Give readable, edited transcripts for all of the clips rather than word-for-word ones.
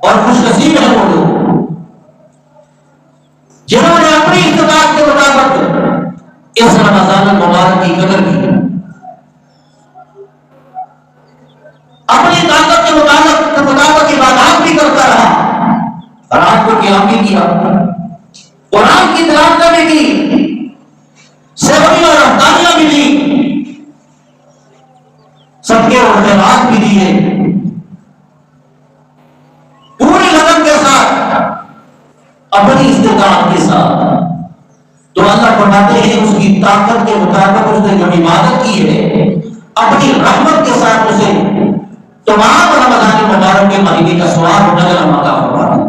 اور خوش نصیب ہیں وہ لوگ جنہوں نے اپنی استطاعت کے مطابق اس رمضان المبارک کی قدر کی، اپنی طاقت کے مطابق عبادات بھی کرتا رہا، رات کو قیام بھی کیا، قرآن کی تلاوت بھی کی، سحری اور افطاریاں بھی دی، صدقے اور خیرات بھی دیے، پوری لگن کے ساتھ، اپنی استطاعت کے ساتھ۔ تو اللہ فرماتے ہیں اس کی طاقت کے مطابق اس نے جو عبادت کی ہے، اپنی رحمت کے ساتھ اسے تمام رمضان مبارک کے مہینے کا ثواب نظر عطا فرماتا ہے۔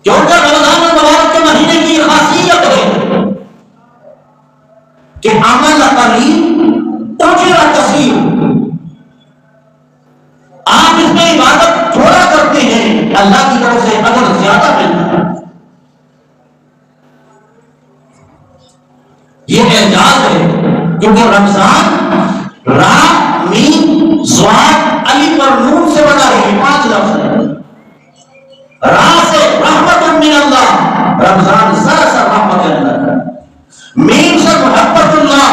کیونکہ رمضان مبارک کے مہینے کی خاصیت ہے کہ عمل قلیل اجر کثیر، آپ اس میں عبادت تھوڑا کرتے ہیں، اللہ کی طرف سے اجر زیادہ ملتا ہے۔ یہ اعجاز ہے کیونکہ رمضان را میم ضاد الف اور نون سے بنا ہے، 5 لفظ ہے۔ را سے رحمت من اللہ، رمضان سراسر رحمت اللہ، میم سے محبت اللہ،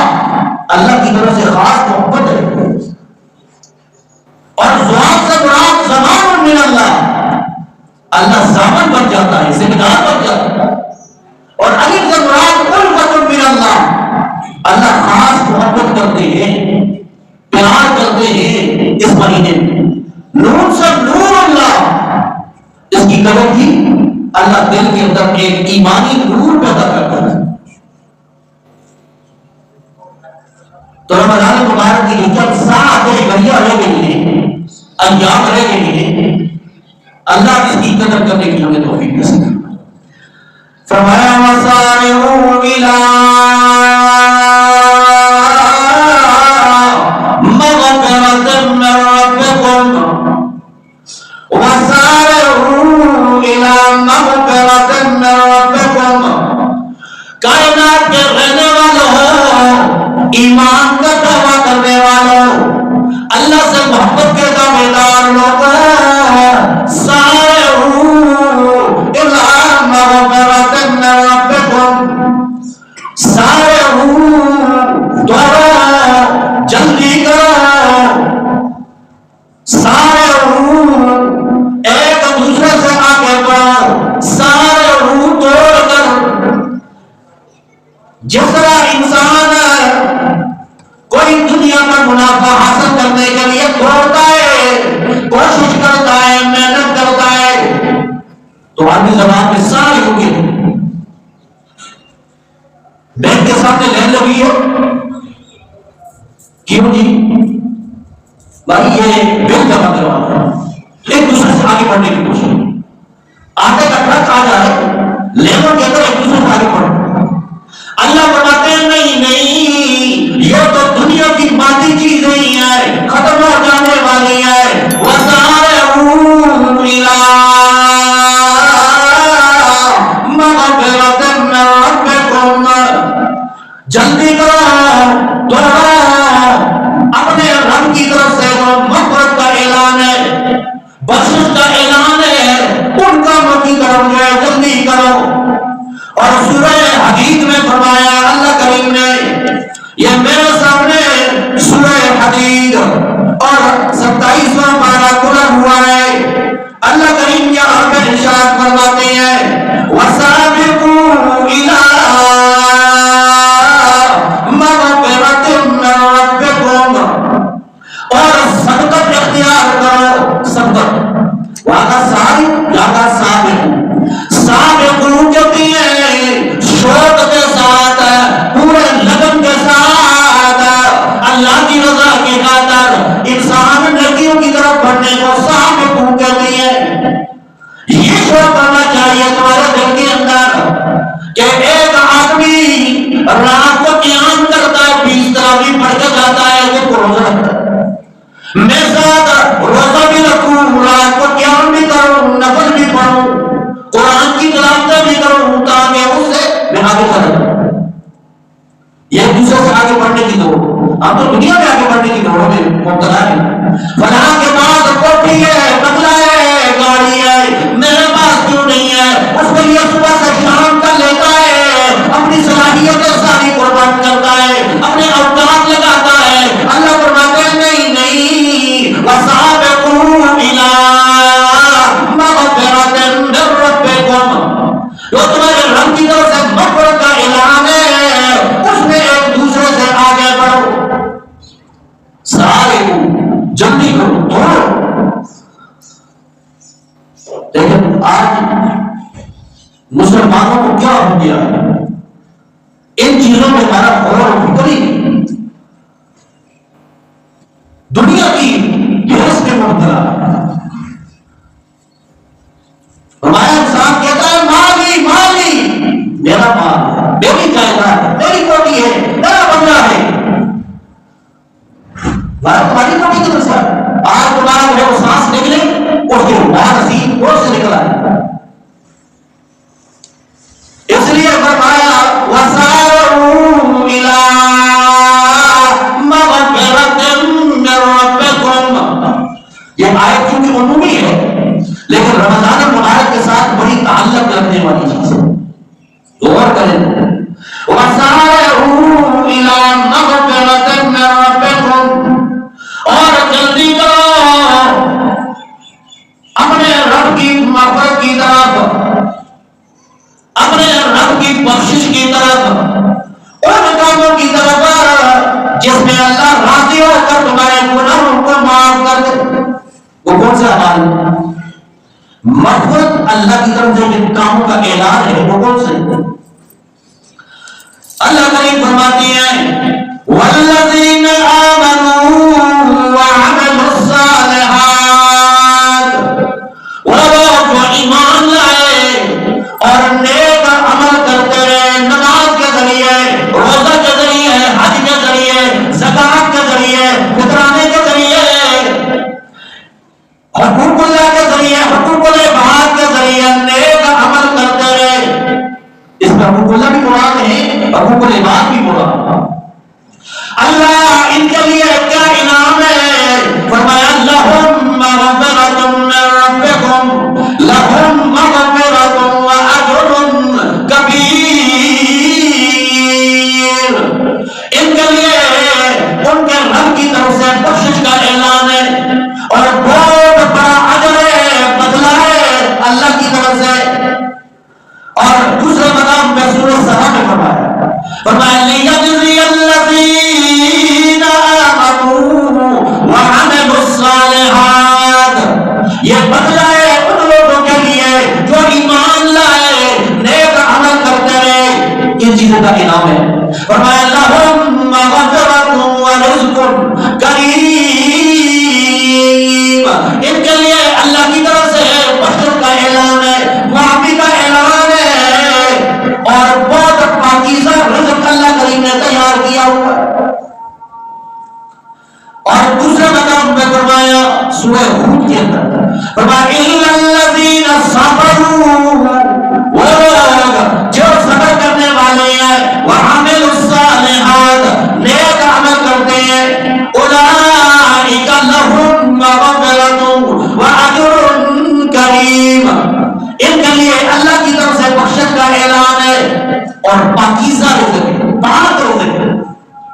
اللہ کی طرف سے خاص محبت ہے، اور ضاد سے مراد زمان من اللہ، اللہ زامن بن جاتا ہے، ذمہ دار بن جاتا ہے، اور الف سے مراد الفت من اللہ، اللہ خاص محبت کرتے ہیں، پیار کرتے ہیں اس مہینے میں۔ نور سے نور اللہ، اس کی قدر کی اللہ دل کے اندر ایک ایمانی نور پیدا کرتا ہے۔ تو رمضان مبارک کی جب ساعت گھڑیاں رہ گئی ہیں، ایام رہ گئی ہیں، اللہ اس کی قدر کرنے کی ہمیں توفیق نصیب کرے۔ فرمایا وسارعوا الی مغفرۃ من ربکم، وسارعوا الی مغفرۃ من ربکم، کائنات کے رہنے والوں، ایمان کا دعویٰ کرنے والوں، اللہ سے محبت کے دعوے دار لوگوں، سارعوا الی مغفرۃ من ربکم، سارعوا دوڑو، جلدی کرو، سارعوا ایک دوسرے سے آگے بڑھو، سارعوا دوڑ کر۔ جس طرح انسان کوئی دنیا کا منافع حاصل کرنے کے لیے دوڑتا ہے، کوشش کرتا ہے، محنت کرتا ہے، تو عربی زبان میں سارے ہو گئے۔ بینک کے سامنے لائن لگی ہے، کیوں جی؟ بھائی یہ بل جمع کروانا ہے، ایک دوسرے سے آگے بڑھنے کی کوشش، آٹے کا ٹرک آ جائے، لیبر کے اندر ایک دوسرے سے آگے بڑھو۔ اللہ بتاتے ہیں نہیں، یہ تو دنیا کی مادی چیزیں ہی ہیں، ختم ہو جانے والی ہیں۔ وَسَارِعُوا إِلَىٰ مَغْفِرَةٍ مِّن رَّبِّكُمْ، جلدی کرو، دوڑو، اپنے رب کی طرف سے وہ مغفرت کا اعلان ہے، بخشش کا اعلان ہے، ان کاموں کی طرف جو ہے جلدی کرو۔ اور سورہ حدید میں فرمایا اللہ کریم نے، یہ میرے سامنے سورہ حدید اور 27واں پارہ کھلا ہوا ہے، اللہ کریم یہاں پہ ارشاد فرماتے ہیں وَسَابِقُوا إِلَىٰ مَغْفِرَةٍ مِّن رَّبِّكُمْ، اور سبقت اختیار کرو، سبقت وہاں سابق یہاں سابق، سابقوں کہتے ہیں شوق کے ساتھ، پورے لگن کے ساتھ، اللہ کی رضا کی خاطر انسان نیکیوں کی طرف بڑھنے کو سابقوں کہتے ہیں۔ یہ شوق کرنا چاہیے تمہارے دل کے اندر کہ ایک آدمی رات کو قیام کرتا ہے، 20 تراویح پڑھ کے جاتا ہے، وہ روزہ رکھتا ہے، میں ساتھ روزہ بھی رکھوں، رات کو قیام بھی کروں، نفل بھی پڑھوں، قرآن کی تلاوت بھی کروں، تاکہ اس سے میں آگے بڑھوں۔ یہ دوسرے سے آگے بڑھنے کی دوڑ، ہم تو دنیا میں آگے بڑھنے کی دوڑوں میں مبتلا ہیں۔ فلاں کے بعد کوٹھی ہے، بنگلہ آج مسلمانوں کو کیا ہو گیا ہے؟ ان چیزوں میں ہمارا غور و فکر ہی نہیں، دنیا کی حرص میں مبتلا ہے۔ ہمارا انسان کہتا ہے مالی مالی، میرا مال ہے، میری جائیداد ہے، میری کوٹھی ہے، میرا بنگلہ ہے۔ تمہاری کوٹھی کی مسئلہ آج تمہارا جو سانس نکلے اس کے بعد نصیب اور سے نکلا ہے۔ اس لیے فرمایا وَسَارُوا إِلَىٰ مَغْفِرَةٍ مِّن رَّبِّكُمْ۔ یہ آیت کیونکہ عمومی ہے لیکن رمضان المبارک کے ساتھ بڑی تعلق رکھنے والی چیز ہے، غور کریں۔ وَسَارُوا إِلَىٰ مَغْفِرَةٍ مِّن رَّبِّكُمْ، اور جلدی کرو اپنے رب کی مغفرت کی طرف، اپنے رب کی بخشش کی طرف، ان کاموں کی طرف جس میں اللہ راضی ہو کر تمہارے گناہوں کو معاف کر دے۔ وہ کون سا عمل؟ مغفرت اللہ کی طرف سے جن کاموں کا اعلان ہے وہ کون سے؟ اللہ کریم فرماتی ہے والذین آمنوا وعملوا الصالحات، وہ جو ایمان لائے اور نیک عمل کرتے رہے، نماز کے ذریعے، روزہ کے ذریعے، حج کے ذریعے، زکات کے ذریعے، فطرانے کے ذریعے، حقوق اللہ کے ذریعے، حقوق العباد کے ذریعے نیک عمل کرتے رہے۔ اس میں حقوق اللہ بھی مراد ہے، حقوق العباد بھی مراد۔ اللہ ان کے لیے کیا انعام ہے؟ فرمایا لہم مغفرۃ من ربکم، لہم مغفرۃ واجر کبیر۔ ان کے لیے ان کے رب کی طرف سے بخشش کا اعلان ہے اور بہت بڑا اجر ہے، بدلہ ہے اللہ کی طرف سے۔ اور دوسرے مقام میں سورۃ سبا میں فرمایا لیجزی الذین آمنوا وعملوا الصالحات، یہ بدلہ ہے ان لوگوں کے لیے جو ایمان لائے، نیک عمل کرتے رہے، ان چیزوں کا انعام ہے۔ فرمایا لہم مغفرۃ ورزق کریم، ان کے لیے اللہ کی طرف سے بخشش کا اعلان ہے، معافی کا اعلان ہے، اور بہت پاکیزہ رزق اللہ کریم نے تیار کیا ہوا ہے۔ اور دوسرے مقام میں فرمایا سورہ ہود کے اندر فرمایا اِلَّا الَّذِينَ صَبَرُوا، وہ لوگ جو صبر کرنے والے ہیں، وَعَمِلُوا الصَّالِحَاتِ، نیک عمل کرتے ہیں، أُولَٰئِكَ لَهُم مَّغْفِرَةٌ وَأَجْرٌ كَرِيمٌ، ان کے لیے اللہ کی طرف سے بخشش کا اعلان ہے اور پاکیزہ رزق ہے، پاک رزق ہے،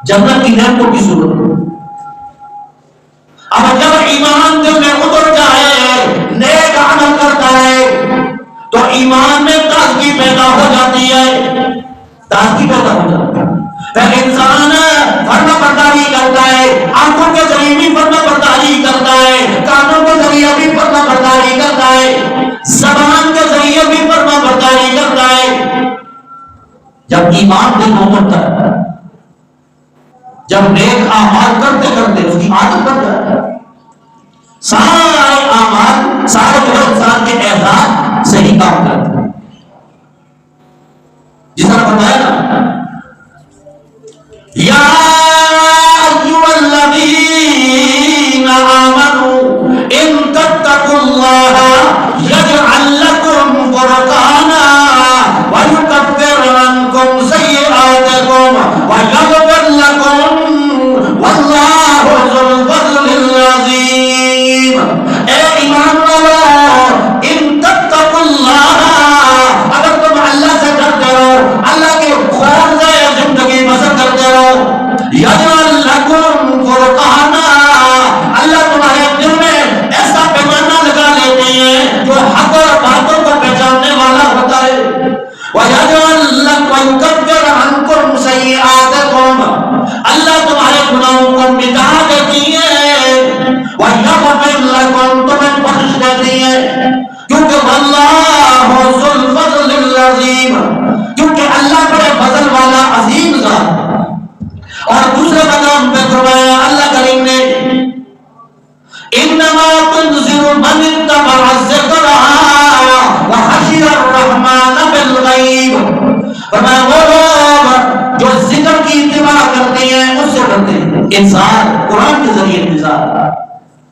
جنت کی نعمتوں کی صورت۔ اب جب ایمان دل میں اتر جائے، نیک عمل کرتا ہے تو ایمان میں تازگی پیدا ہو جاتی ہے، تازگی پیدا ہو جاتی ہے، پھر انسان فرما برداری کرتا ہے، آنکھوں کے ذریعے بھی فرما برداری کرتا ہے، کانوں کے ذریعے بھی فرما برداری کرتا ہے، زبان کے ذریعے بھی فرما برداری کرتا ہے۔ جب ایمان دل میں اترتا ہے، جب نیک اعمال کرتے کرتے اس کی عادت بن جاتی ہے، سارے اعمال، سارے جو انسان کے احساس سے ہی کام کرتے ہیں۔ جس طرح بتایا نا یا ایھا الذین آمنوا ان تتقوا اللہ یجعل لکم فرقانا ویکفر عنکم سیئاتکم ویغفر لکم واللہ ذو الفضل العظیم۔ اے ایمان والو، ان تتقوا اللہ، اگر تم اللہ سے ڈرتے رہو، اللہ کے خوف سے زندگی بسر کرتے رہو، یجعل لکم فرقانا، اللہ تمہارے دل میں ایسا پیمانہ لگا لیتے ہیں جو حق اور باطل کو پہچاننے والا ہوتا ہے، وَيَجْعَلْ لَكُمْ وَيُكَفِّرْ عَنْكُمْ سَيِّئَاتِكُمْ، اللہ تمہارے گناہوں کو مٹا دیتی ہے، وَيَغْفِرْ لَكُمْ، تمہیں بخش دیتی انسان قرآن کے ذریعے انتظار،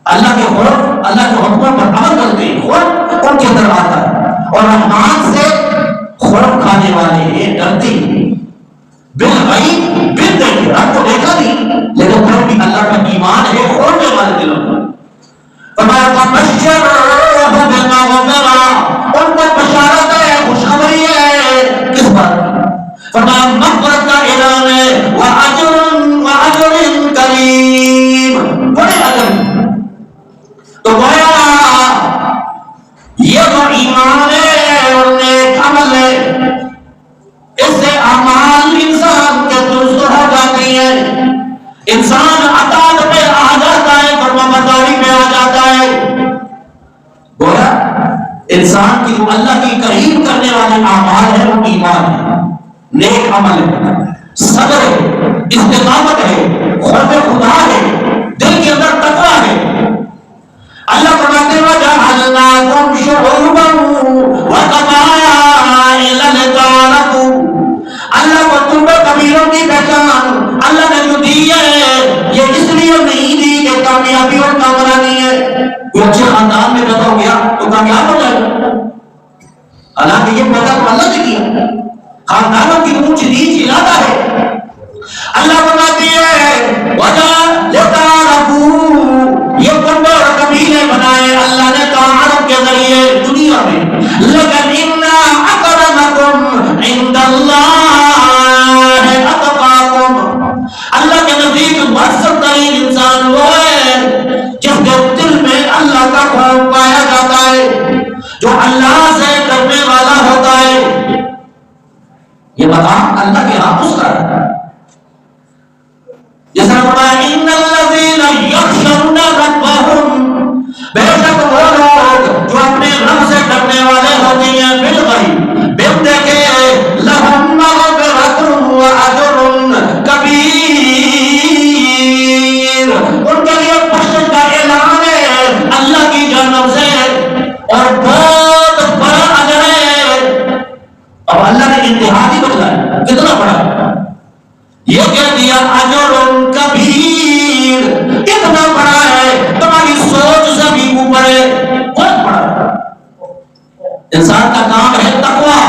اللہ کے خوف، اللہ کے حکموں پر عمل کرتے ہیں، خوف ان کے اندر آتا ہے، اور رحمان سے خوف کھانے والے ہیں، ڈرتے ہیں، بالغیب بالغیب رب کو دیکھا نہیں لیکن پھر بھی اللہ کا ایمان ہے خوف ہے ہمارے دلوں میں۔ ان کو بشارت ہے، خوشخبری ہے کس بات کی؟ مغفرت کا اعلان ہے، وَأَجْرٌ کریم، بڑے اجر۔ تو گویا یہ جو ایمان ہے اور نیک عمل ہے، اس سے اعمال انسان کے درست ہو جاتی ہیں، انسان اطاعت پہ آ جاتا ہے، فرمانبرداری پہ آ جاتا ہے۔ گویا انسان کی جو اللہ کی قریب کرنے والے اعمال ہیں وہ ایمان ہے، نیک عمل ہے، صبر ہے، استقامت ہے، خوف خدا ہے، دل کے اندر تقویٰ ہے۔ اللہ فرماتے ہیں وَجَعَلْنَاكُمْ شُعُوبًا وَقَبَائِلَ لِتَعَارَفُوا، اللہ کو تم پر قبیلوں کی پہچان اللہ نے جو دی ہے یہ اس لیے نہیں دی کہ کامیابی اور کامرانی ہے، کوئی اچھے خاندان میں پیدا ہو گیا تو کامیاب ہو جائے گا، حالانکہ یہ پیدا تو اللہ نے کیا، خاندانوں کی اونچ نیچ ارادہ ہے۔ اللہ فرماتی ہے یہ کنبے اور قبیلے بنائے اللہ نے تعارف کے ذریعے دنیا میں، لیکن ان اکرمکم عند اللہ اتقاکم، اللہ کے نزدیک مؤثر ترین انسان وہ ہے جس کے دل میں اللہ کا خوف پایا جاتا ہے، جو اللہ سے ڈرنے والا ہوتا ہے۔ یہ مقام اللہ کے ہاں اس کا ہے، جیسا فرمایا ان الذین یخشون ربهم، بے شک وہ لوگ جو اپنے رب سے ڈرنے والے ہوتے ہیں بالغیب بن دیکھے، لہم مغفرۃ واجر کبیر، ان کے لیے بخشش کا اعلان ہے اللہ کی جانب سے اور بہت بڑا اجر ہے۔ اب اللہ نے انتہا بھی بدلا، کتنا بڑا یہ کہہ دیا اجر کبیر، اتنا بڑا ہے تمہاری سوچ سے بھی اوپر ہے، بہت بڑا ہے۔ انسان کا کام ہے تقویٰ،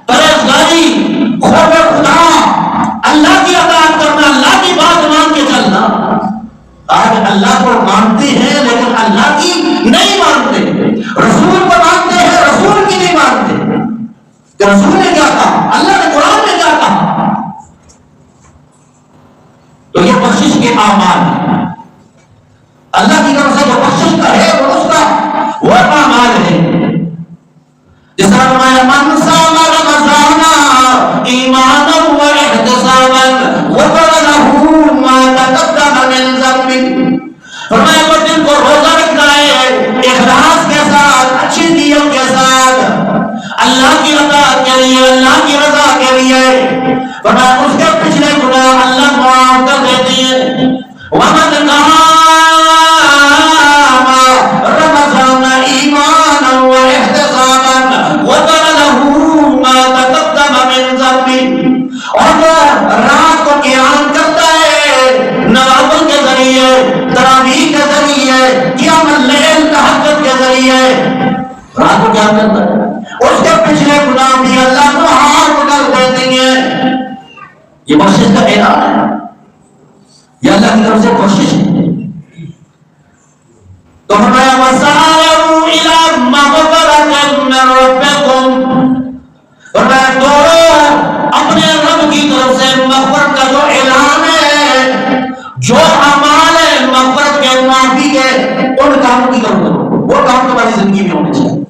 پرہیزگاری، خوف خدا، اللہ کی اطاعت کرنا، اللہ کی بات مان کے چلنا۔ آج اللہ کو مانتے ہیں لیکن اللہ کی نہیں مانتے، رسول کو مانتے ہیں رسول کی نہیں مانتے کہ رسول نے کیا کہا، اللہ نے قرآن میں کیا کہا۔ تو یہ بخشش کے اعمال ہیں، اللہ کی طرف سے جو بخشش کا ہے وہ اس کا وہ اعمال ہے۔ جس طرح فرمایا من صام رمضان ایمانا و احتسابا غفر له ما تقدم من ذنبه، فرمایا وہ دن کو روزہ رکھتا ہے اخلاص کے ساتھ، اچھی نیت کے ساتھ، اللہ کی اطاعت کے لیے، اللہ کی رضا کے لیے، فرمایا اس کے پچھلے گناہ اللہ معاف کر دیتے ہیں۔ ومن قام رمضان ایمانا و احتسابا غفر له ما تقدم من ذنبه، اور جو رات کو قیام کرتا ہے نوافل کے ذریعے، تراویح کے ذریعے، قیام اللیل تہجد کے ذریعے، رات کو قیام کرتا ہے، اس کے پچھلے گناہ بھی اللہ معاف کر دیتے ہیں۔ یہ بخشش کا اعلان ہے، یہ اللہ کی طرف سے بخشش ہے۔ تو فرمایا وَسَارِعُوا إِلَىٰ مَغْفِرَةٍ مِّن رَّبِّكُمْ، فرمایا دوڑو اپنے رب کی طرف سے مغفرت کا جو اعلان ہے، جو اعمال ہے مغفرت کے، معافی کے، ان کاموں کی طرف کرو، وہ کام تمہاری زندگی میں ہونے چاہیے۔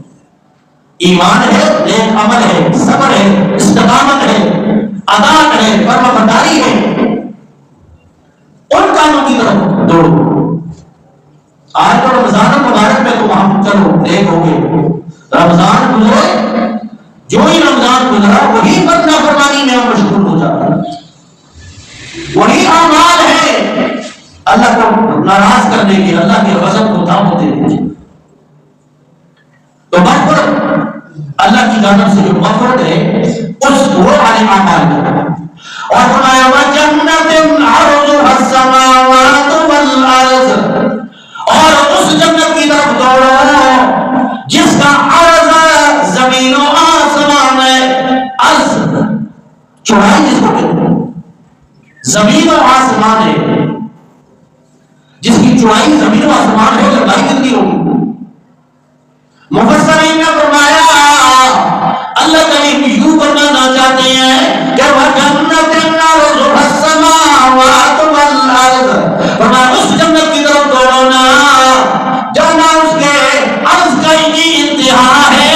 ایمان ہے، نیک عمل ہے، صبر ہے، استقامت ہے، اطاعت ہے، فرمانبرداری ہے، ان کاموں کی طرف دوڑو۔ آج تو رمضان مبارک میں تو ہم چلو نیک ہو گئے، رمضان گزرے، جو ہی رمضان گزرا وہی پر نافرمانی میں ہم مشغول ہو جاتا ہے، وہی اعمال ہے اللہ کو ناراض کرنے کے، اللہ کے غضب کو دعوت دینے کے۔ تو مغفرت اللہ کی جانب سے جو مغفرت ہے اس وہ والے اعمال کا، اور فرمایا وَجَنَّةٍ عَرْضُهَا السَّمَاوَاتُ والارض، اور اس جنت کی طرف دوڑو جس کا عرض زمین و آسمان ہے. عرض چوڑائی جس کو کہتے ہیں، زمین و آسمان ہے، جس کی چوڑائی زمین و آسمان ہے، لمبائی کتنی ہوگی؟ مفسرین نے فرمایا اللہ کریم یوں فرمانا چاہتے ہیں کہ وَجَنَّةٍ عَرْضُهَا السَّمَاوَاتُ وَالْأَرْضُ، فرمایا اس جنت کی طرف دوڑو نا جانا اس کے عرض کا ہی انتہا ہے،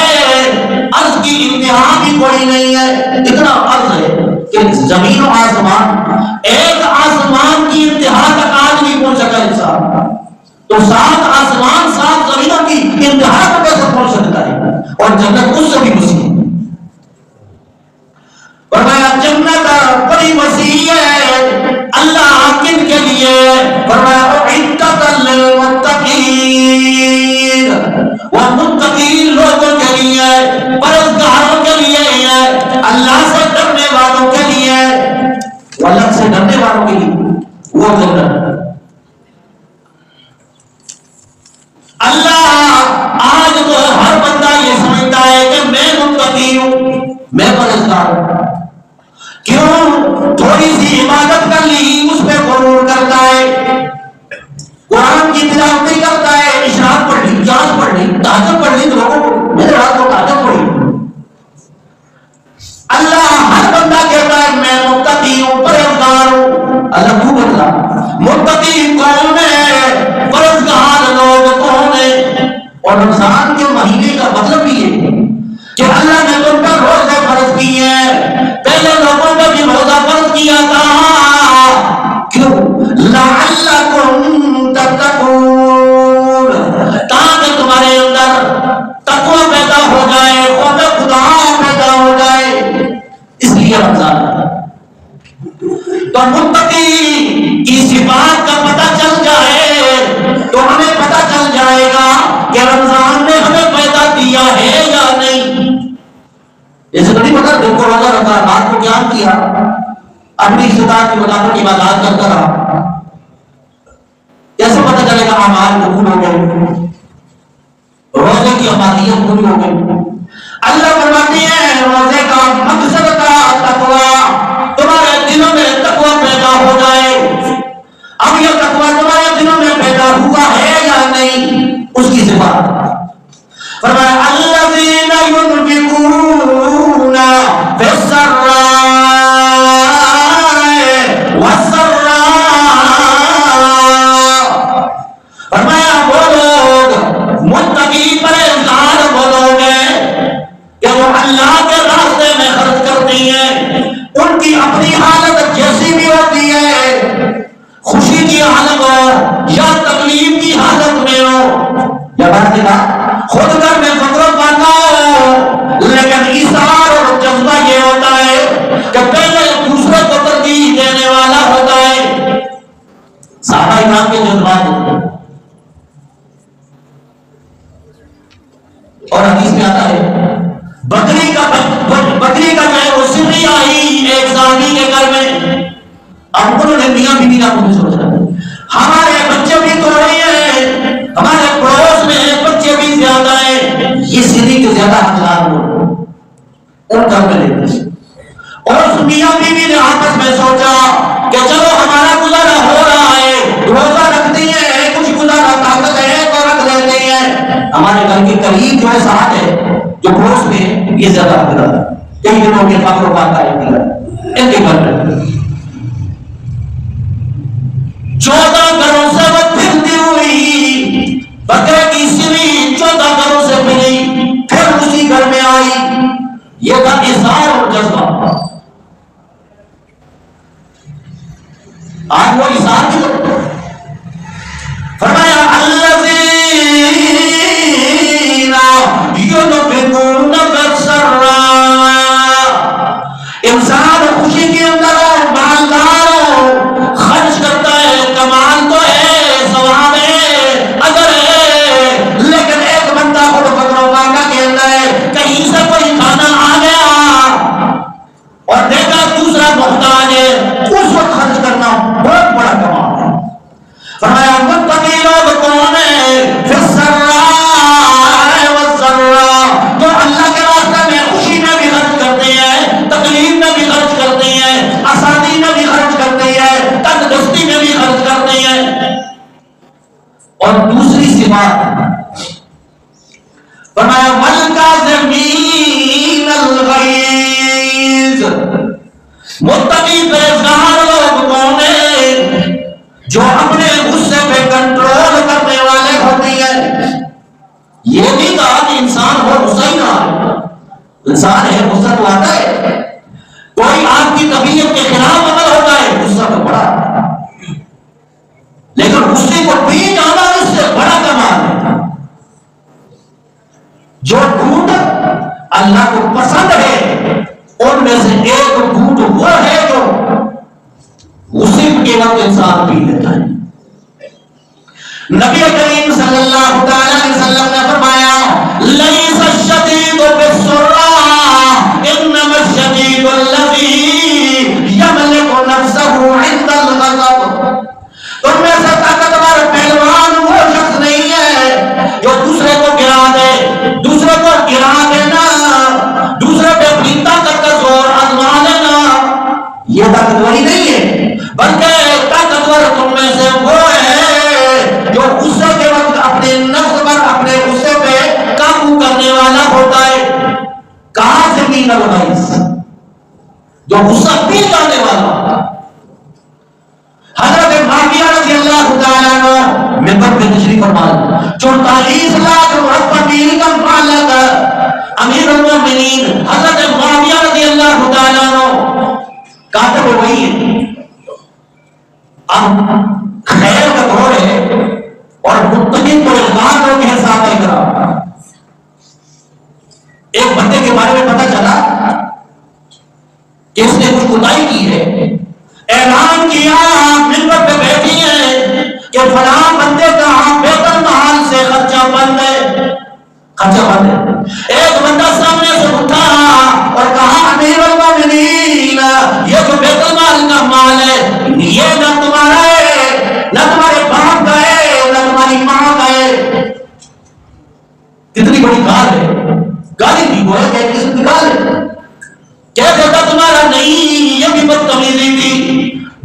عرض کی انتہا بھی کوئی نہیں ہے، اتنا عرض ہے کہ زمین و آسمان، ایک آسمان کی انتہا تک آج نہیں پہنچ سکا انسان، تو 7 آسمان 7 زمینوں کی انتہا کو کیسے پہنچ سکتا ہے؟ اور جنت اس سے بھی وسیع ہے. فرمایا جنت بڑی وسیع ہے، اللہ کن کے لیے؟ فرمایا اعدت للمتقین، وہ متقین لوگوں کے لیے، پرہیزگاروں کے لیے ہے، اللہ سے ڈرنے والوں کے لیے، اللہ سے ڈرنے والوں کے لیے وہ جنت. اللہ آج تو ہر بندہ یہ سمجھتا ہے کہ میں متقی ہوں، میں پرہیزگار ہوں. کیوں؟ تھوڑی سی عبادت کر لی اس پہ غرور کرتا ہے، قرآن کی تلاوت نہیں کرتا ہے، اشراق پڑھ لی، چاند پڑھ لی، تہجد پڑھ لی، تو لوگوں کو میرے رات کو تہجد پڑھی. اللہ ہر بندہ کہتا ہے میں متقی ہوں، پرہیزگار ہوں. اللہ کیوں بتلا متقی کون ہے، پرہیزگار لوگ کون ہیں؟ اور رمضان کے مہینے کا مطلب بھی ہے کہ اللہ نے تم پر روزے فرض کیے ہیں، پہلے لوگوں پر بھی روزہ فرض کیا تھا. کیوں؟ لعلکم تتقون، تاکہ تمہارے اندر تقوی پیدا ہو جائے، خوف خدا پیدا ہو جائے، اس لیے رمضان. تو متقی کی صفات کا پتہ چل جائے تو ہمیں پتہ چل جائے گا کہ رمضان نے ہمیں پیدا کیا ہے یا نہیں. جیسے تو نہیں پتا دن کو روزہ رکھا، رات کو قیام کیا، اپنی استطاعت کے مطابق عبادات کرتا رہا، کیسے پتہ چلے گا اعمال قبول ہو گئے، روزے کی افادیت پوری ہو گئی؟ اللہ فرماتے ہیں روزے کا مقصد کا تقویٰ، تمہارے دلوں میں تقویٰ پیدا ہو جائے. اب یہ تقویٰ تمہارے دلوں میں پیدا ہوا ہے یا نہیں، اس کی صفات فرمایا الذین ينفقون فی السراء والضراء، فرمایا وہ لوگ متقی پرہیزگار وہ لوگ ہیں کہ وہ اللہ کے راستے میں خرچ کرتی ہیں. ان کی اپنی حالت جیسی بھی ہوتی ہے، خوشی کی حالت ہو یا تکلیف کی حالت میں ہو، یا بات دیکھا خود گھر میں فقر و پانا ہو، لیکن اثار اور جذبہ یہ ہوتا ہے کہ پہلے دوسرے کو ترجیح دینے والا ہوتا ہے. صحابہ کرام کے جذبات ہوتے ہیں. اور حدیث میں آتا ہے بکری کا جو ہے وہ سری آئی ایک صحابی کے گھر میں، اب انہوں نے میاں بیوی کا کچھ سوچا ہمارے بچے بھی تو رہے ہیں، ہمارے پڑوس میں بچے بھی زیادہ ہیں، یہ سری کے زیادہ حقدار لوگ ان گھر میں لیتے. اور اس میاں بیوی نے آپس میں سوچا کہ چلو ہمارا گزارا ہو رہا ہے، روزہ رکھتی ہیں، کچھ گزارا طاقت ہے تو رکھ لیتے ہیں، ہمارے گھر کے قریب جو ہے ساتھ ہے جو پڑوس میں یہ زیادہ حقدار ہے، کئی دنوں کے فقر و پاتا ہے ان کے گھر میں. 14 گھروں سے وہ پھرتی ہوئی بکرے کی سری 14 گھروں سے ملی، پھر اسی گھر میں آئی. یہ تھا اظہار اور جذبہ. آج وہ اظہار کی طرف فرمایا الذین ينفقون فی السراء، انسان خوشی کے اندر مالدار خرچ کرتا ہے، کمال تو ہے، ثواب ہے، اگر ہے، لیکن ایک بندہ خود فقر و فاقہ کے اندر ہے، کہیں سے کوئی کھانا آ گیا اور دیکھا دوسرا محتاج ہے، اس وقت خرچ کرنا بہت بڑا کمال ہے. بعد فرمایا والکاظمین الغیظ، متقی پرہیزگار لوگ کون ہیں؟ جو اپنے غصے پہ کنٹرول کرنے والے ہوتے ہیں۔ یہ نہیں کہا کہ انسان ہو غصہ ہی نہ آئے، انسان ہے غصہ تو آتا ہے، کوئی آپ کی طبیعت کے خلاف عمل ہوتا ہے غصہ تو بڑا، لیکن غصے کو پی جانا اس سے بڑا کمال ہے۔ جو گھوٹ اللہ کو پسند ہے ان میں سے ایک گھوٹ وہ ہے جو غصے کے وقت انسان پی لیتا ہے۔ نبی کریم صلی اللہ تعالی علیہ وسلم نے فرمایا لیس الشدید بالسراء انما الشدید الذی یملک نفسه عند الغضب، تم میں سے طاقتور پہلوان وہ شخص نہیں ہے جو دوسرے کو گرا دے، دوسرے کو گرا دینا، دوسرے پہ اپنی طاقت کا زور آزما لینا، یہ طاقتوری نہیں ہے، بلکہ طاقتور تم میں سے وہ ہے جو غصے کے وقت اپنے نفس پر اپنے غصے پہ قابو کرنے والا ہوتا ہے۔ کاظمین الغیظ، جو غصہ پی جانے والا۔ حضرت معاویہ رضی اللہ تعالیٰ عنہ منبر پہ تشریف فرما 44 لاکھ مربع میل کا مالک امیر المومنین حضرت معاویہ رضی اللہ تعالیٰ عنہ کاتب ہو گئی ہے۔ اب خیر کا دور ہے اور متقین کو الزام لوگ ہیں صحابہ کرام۔ ایک بندے کے بارے میں پتہ چلا کہ اس نے کچھ کوتاہی کی ہے، اعلان کیا منبر پہ بیٹھی ہیں کہ فلاں بندے کا بیت المال سے خرچہ بند ہے، خرچہ بند ہے۔ ایک بندہ سامنے سے اٹھا اور کہا امیر المومنین یہ جو بیت المال کا مال ہے یہ نہ تمہارا ہے، نہ تمہارے باپ کا ہے، نہ تمہاری ماں کا ہے۔ کتنی بڑی گال ہے، گالی بھی وہ ہے کہ قسم کی گال ہے۔ کیا کہتا تمہارا نہیں، یہ بھی بدتمیزی تھی،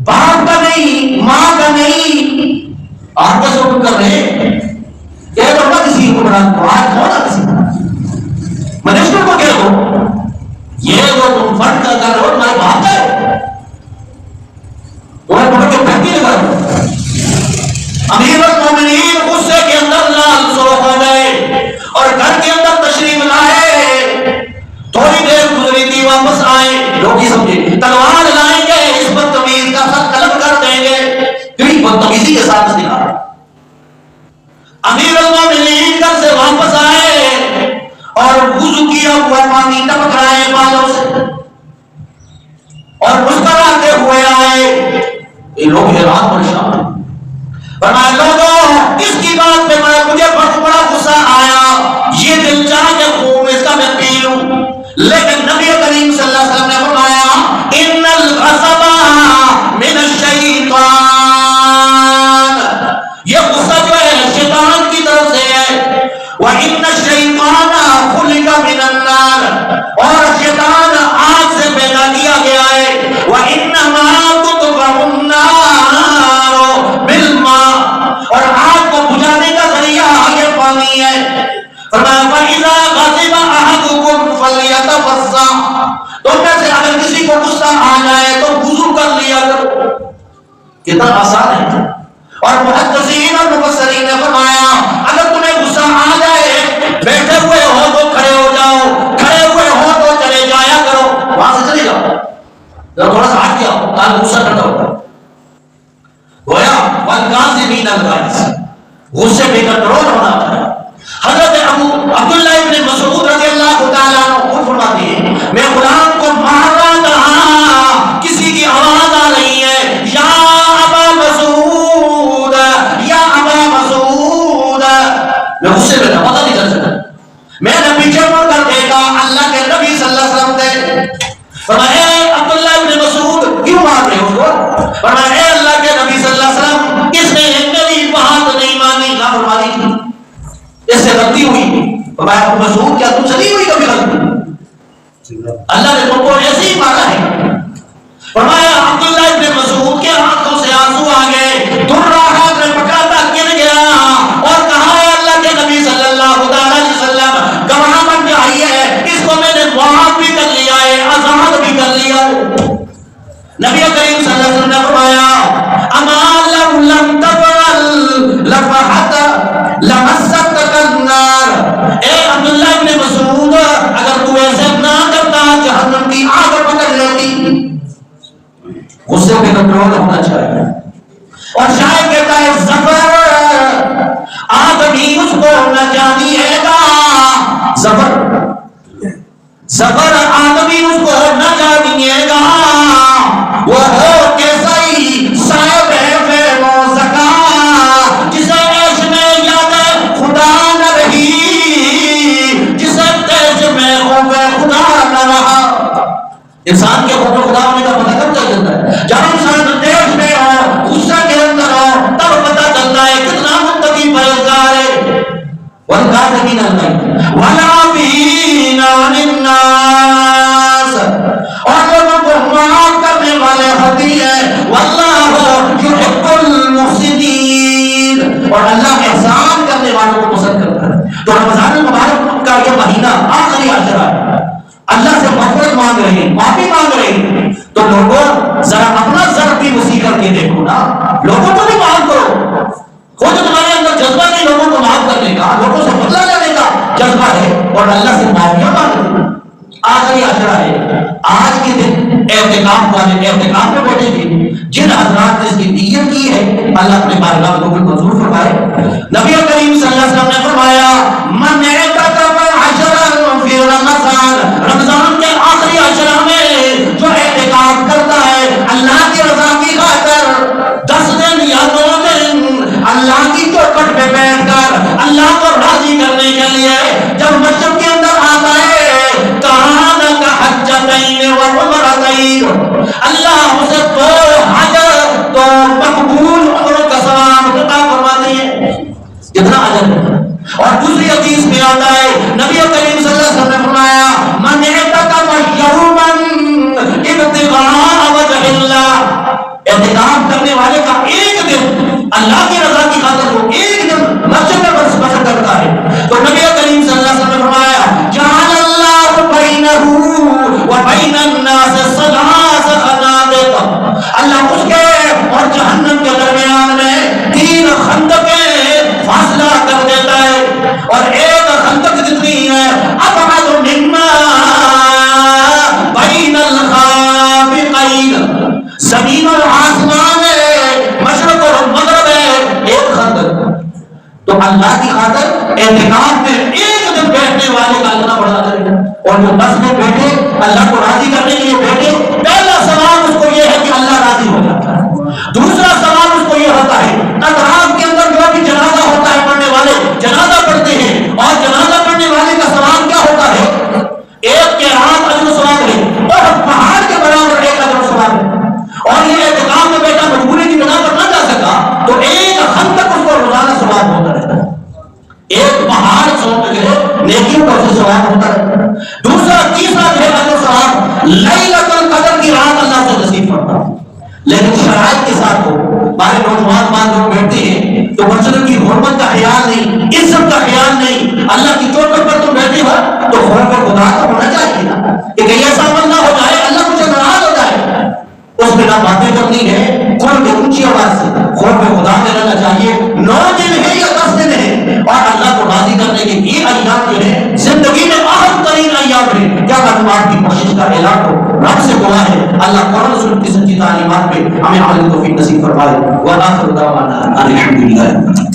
باپ کا نہیں، ماں کا نہیں۔ آپ کیسے حکم کر رہے ہیں؟ کہہ دو نا کسی کو بنا دو، آج کھو نا کسی منسٹر کو کہہ دو یہ جو تم فرد کر رہے ہو تمہارے باپ کا ہے، تمہیں پکڑ کے پھینکی لگا دو۔ امیر المومنین غصے کے اندر لال سرخ ہو گئے اور گھر کے اندر تشریف لائے۔ تھوڑی دیر گزری تھی، واپس آئے، لوگ ہی سمجھے تلوار لائیں گے، اس بدتمیز کا سر قلم کر دیں گے، کیونکہ بدتمیزی کے ساتھ دکھا۔ امیر المومنین گھر سے واپس آئے اور وضو کیا ہوا پانی ٹپک رہا ہے بالوں سے اور مسکراتے ہوئے آئے۔ یہ لوگ حیران پریشان، فرمایا لوگوں کس کی بات پہ مجھے بہت بڑا غصہ آیا، یہ دل چاہ کے خون اس کا میں پی لوں، لیکن نبی کریم صلی اللہ علیہ وسلم نے فرمایا ان الغضب من الشیطان، یہ غصہ جو ہے شیطان کی طرف سے ہے، وَإِنَّ الشَّيْطَانَ خُلِقَ مِنَ النَّارِ، اور شیطان آگ سے پیدا کیا گیا ہے، وَإِنَّمَا تُطْفَئُ النَّارُ بِالْمَاءِ، اور آگ کو بجھانے کا ذریعہ آگے پانی ہے۔ فرمایا وَإِذَا غَضِبَ أَحَدُكُمْ فَلْيَتَوَضَّأْ، تم میں سے اگر کسی کو غصہ آ جائے تو وضو کر لیا کرو۔ کتنا آسان ہے۔ اور محدثین اور مفسرین نے فرمایا اگر تمہیں غصہ آ جائے بیٹھے ہوئے ہو تو کھڑے ہو جاؤ، کھڑے ہوئے ہو تو چلے جایا کرو، وہاں سے چلے جاؤ، ذرا تھوڑا سا ہٹ جاؤ تاکہ غصہ ٹھنڈا ہوتا ہے۔ گویا والکاظمین الغیظ، غصے پہ کنٹرول ہونا چاہیے۔ حضرت عبداللہ ابن مسعود رضی اللہ تعالیٰ عنہ خود فرماتے ہیں میں غلام کو مار رہا تھا، کسی کی آواز آ رہی ہے یا ابا مسعود یا ابا مسعود، میں غصے میں پتہ نہیں چل سکا، میں نے پیچھے مڑ کر دیکھا اللہ کے نبی صلی اللہ علیہ وسلم تھے۔ فرمایا اے عبداللہ ابن مسعود کیوں مار رہے ہو اس کو؟ فرمایا اے اللہ کے نبی صلی اللہ علیہ وسلم اس نے میری بات نہیں مانی، نہ فرمانی تھی، اس سے غلطی ہوئی۔ فرمایا ابو مسعود کیا تم سے نہیں ہوئی کبھی غلطی؟ اللہ نے تم کو ایسے ہی مارا ہے۔ فرمایا عبداللہ ابن مسعود کے آنکھوں سے آنسو آ گئے، در ہاتھ میں پکڑا تھا گر گیا اور کہا اے اللہ دیا ہے۔ نبی کریم صلی اللہ علیہ وسلم نے فرمایا اما لو لم تفعل لفحت لمستك النار، اے عبداللہ ابن مسعود اگر تو ایسے نہ کرتا جہنم کی آگ پکڑ لیتی۔ غصے پہ کنٹرول ہونا چاہیے۔ اور شاید کہتا ہے ظفر آدمی اس کو نہ جانیے گا، ظفر آدمی اس کو نہ جانیے گا، وہ ہو کیسا ہی صاحب فہم و ذکا جسے عیش میں یاد خدا نہ رہی، جسے عیش میں خوف خدا نہ رہا۔ انسان کے خوف خدا ہونے کا پتہ کب چلتا ہے؟ جب انسان دیش میں ہو، غصہ کے اندر ہو، تب پتہ چلتا ہے کتنا متقی پرہیزگار ہے۔ والکاظمین الغیظ والعافین عن الناس، اور لوگوں کو معاف کرنے والے ہوتی ہے۔ واللہ یحب المحسنین، اور اللہ احسان کرنے والوں کو پسند کرتا ہے۔ تو رمضان المبارک کا یہ مہینہ آخری عشرہ ہے، اللہ سے مغفرت مانگ رہے ہیں، معافی مانگ رہے ہیں، تو لوگوں ذرا اپنا ضرب بھی وسیع کر کے دیکھو نا، لوگوں کو بھی معاف کرو۔ وہ جو تمہارے اندر جذبہ نہیں لوگوں کو معاف کرنے کا، لوگوں سے بدلہ لینے کا جذبہ ہے، اور اللہ سے معافیاں مانگتے ہیں۔ آخری عشرہ ہے، آج کے دن اعتکاف والے اعتکاف میں بیٹھے گے، جن حضرات نے اس کی نیت کی ہے اللہ اپنے بارگاہ کو منظور فرمائے۔ نبی کریم صلی اللہ علیہ وسلم نے فرمایا من اعتکف عشرا فی رمضان، رمضان کے آخری عشرہ میں جو اعتکاف کرتا ہے اللہ کی رضا کی خاطر، 10 دن یا 2 دن اللہ کی چوکھٹ پہ بیٹھ کر اللہ کو راضی کرنے کے لیے جب مسجد کے اندر آتا ہے، کان کا حجتین و عمرتین، اللہ اسے 2 حج 2 مقبول عمروں کا ثواب عطا فرماتے ہیں۔ کتنا اجر ہے۔ اور دوسری حدیث میں آتا ہے نبی کریم صلی اللہ علیہ وسلم نے فرمایا من اعتکف یوما ابتغاء وجہ اللہ، اعتکاف کرنے والے کا ایک دن اللہ کی رضا کی خاطر وہ ایک دن مسجد میں بسر کرتا ہے، تو نبی کریم صلی اللہ علیہ وسلم نے فرمایا جعل اللہ بینہ و بین الناس 3 خندق، اللہ اس کے اور جہنم کے درمیان میں 3 خندقیں فاصلہ کر دیتا ہے، اور ایک خندق جتنی ہے ابعد مما بین الخافقین، زمین اور آسمان ہے، مشرق اور مغرب ہے، ایک خندق۔ تو اللہ کی خاطر اعتکاف میں ایک دن بیٹھنے والے کا اتنا بڑا اجر ہے، اور جو 10 دن بیٹھے اللہ کو راضی کرنے کے لیے بیٹھے، پہلا ثواب اس کو یہ ہے کہ اللہ راضی ہو جاتا ہے، دوسرا ثواب اس کو یہ ہوتا ہے اطراف کے اندر جو بھی جنازہ ہوتا ہے پڑھنے والے جنازہ پڑھتے ہیں، اور جنازہ پڑھنے والے کا ثواب کیا ہوتا ہے؟ ایک کے ہاتھ اجر و ثواب ہے، اور پہاڑ کے برابر ایک اجر و ثواب ہے۔ اور یہ اعتکاف میں بیٹا مجبوری کی بنا پر نہ جا سکا تو ایک خندق اس کو روزانہ ثواب ہوتا رہتا ہے، ایک پہاڑ سونپ گئے نیکیوں کا اسے ثواب ہوتا ہے۔ دوسرا تیسرا جو ہے اجر و ثواب لیلۃ القدر کی رات اللہ سے نصیب فرماتا ہے، لیکن شرائط کے ساتھ ہو۔ ہمارے نوجوان بعض لوگ بیٹھتے ہیں تو مسجد کی حرمت کا خیال نہیں، عزت کا خیال نہیں، اللہ کی چوکھٹ پر تم بیٹھے ہو تو خوف خدا تو ہونا چاہیے نا، کہ کہیں ایسا عمل نہ ہو جائے اللہ مجھے ناراض ہو جائے، اس میں نہ باتیں کرنی ہے، کھل کے اونچی آواز سے خوف خدا میں رہنا چاہیے۔ 9 دن ہے یا 10 دن ہے، اور اللہ کو راضی کرنے کے یہ ایام جو ہے زندگی میں اہم ترین ایام ہے، کیا معلومات کی کوشش کا اعلان ہو، رب سے دعا ہے اللہ قرآن رسول کی سچی تعلیمات پہ ہمیں عمل توفیق نصیب فرمائے۔ وآخر دعوانا ان الحمد للہ۔